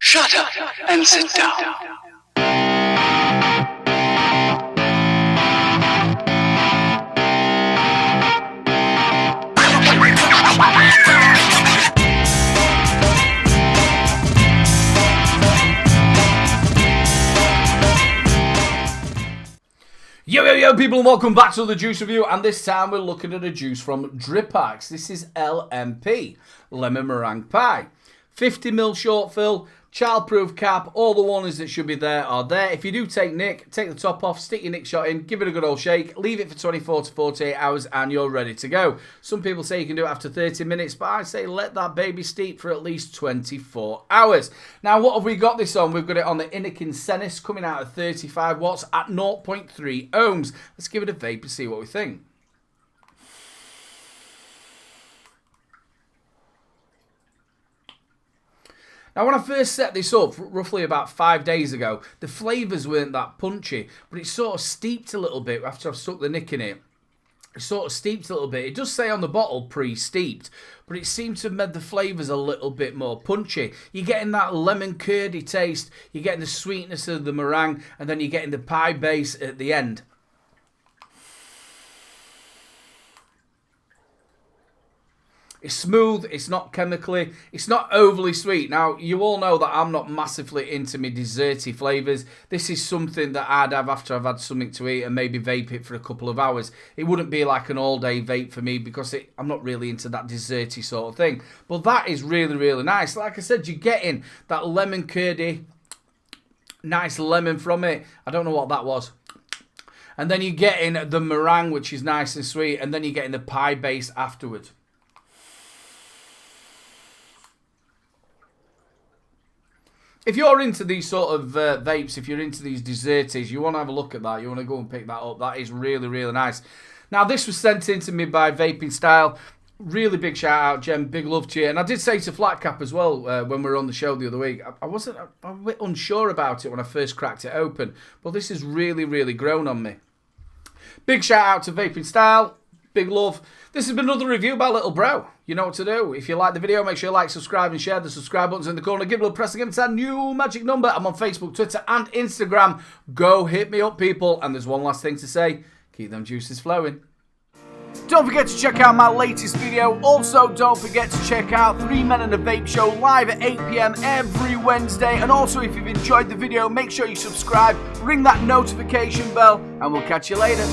Shut up and sit down. Yo people, and welcome back to the juice review, and this time we're looking at a juice from Dripax. This is LMP, Lemon Meringue Pie. 50ml short fill, childproof cap, all the warnings that should be there are there. If you do take nick, take the top off, stick your nick shot in, give it a good old shake, leave it for 24 to 48 hours and you're ready to go. Some people say you can do it after 30 minutes, but I say let that baby steep for at least 24 hours. Now what have we got this on? We've got it on the Innokin Senis, coming out at 35 watts at 0.3 ohms. Let's give it a vape and see what we think. Now, when I first set this up, roughly about 5 days ago, the flavours weren't that punchy, but it sort of steeped a little bit after I've stuck the nick in it. It sort of steeped a little bit. It does say on the bottle pre-steeped, but it seems to have made the flavours a little bit more punchy. You're getting that lemon curdy taste, you're getting the sweetness of the meringue, and then you're getting the pie base at the end. It's smooth, it's not chemically, it's not overly sweet. Now, you all know that I'm not massively into my desserty flavours. This is something that I'd have after I've had something to eat and maybe vape it for a couple of hours. It wouldn't be like an all-day vape for me because I'm not really into that desserty sort of thing. But that is really, really nice. Like I said, you're getting that lemon curdy, nice lemon from it. I don't know what that was. And then you're getting the meringue, which is nice and sweet, and then you're getting the pie base afterwards. If you're into these sort of vapes, if you're into these desserties, you want to have a look at that. You want to go and pick that up. That is really, really nice. Now, this was sent in to me by Vaping Style. Really big shout out, Jem. Big love to you. And I did say to Flat Cap as well when we were on the show the other week. I'm a bit unsure about it when I first cracked it open. But this has really, really grown on me. Big shout out to Vaping Style. Big love. This has been another review by Little Bro. You know what to do. If you like the video, make sure you like, subscribe, and share. The subscribe button's in the corner. Give it a little press and give it that new magic number. I'm on Facebook, Twitter, and Instagram. Go hit me up, people. And there's one last thing to say. Keep them juices flowing. Don't forget to check out my latest video. Also, don't forget to check out 3 Men and a Vape Show live at 8 PM every Wednesday. And also, if you've enjoyed the video, make sure you subscribe, ring that notification bell, and we'll catch you later.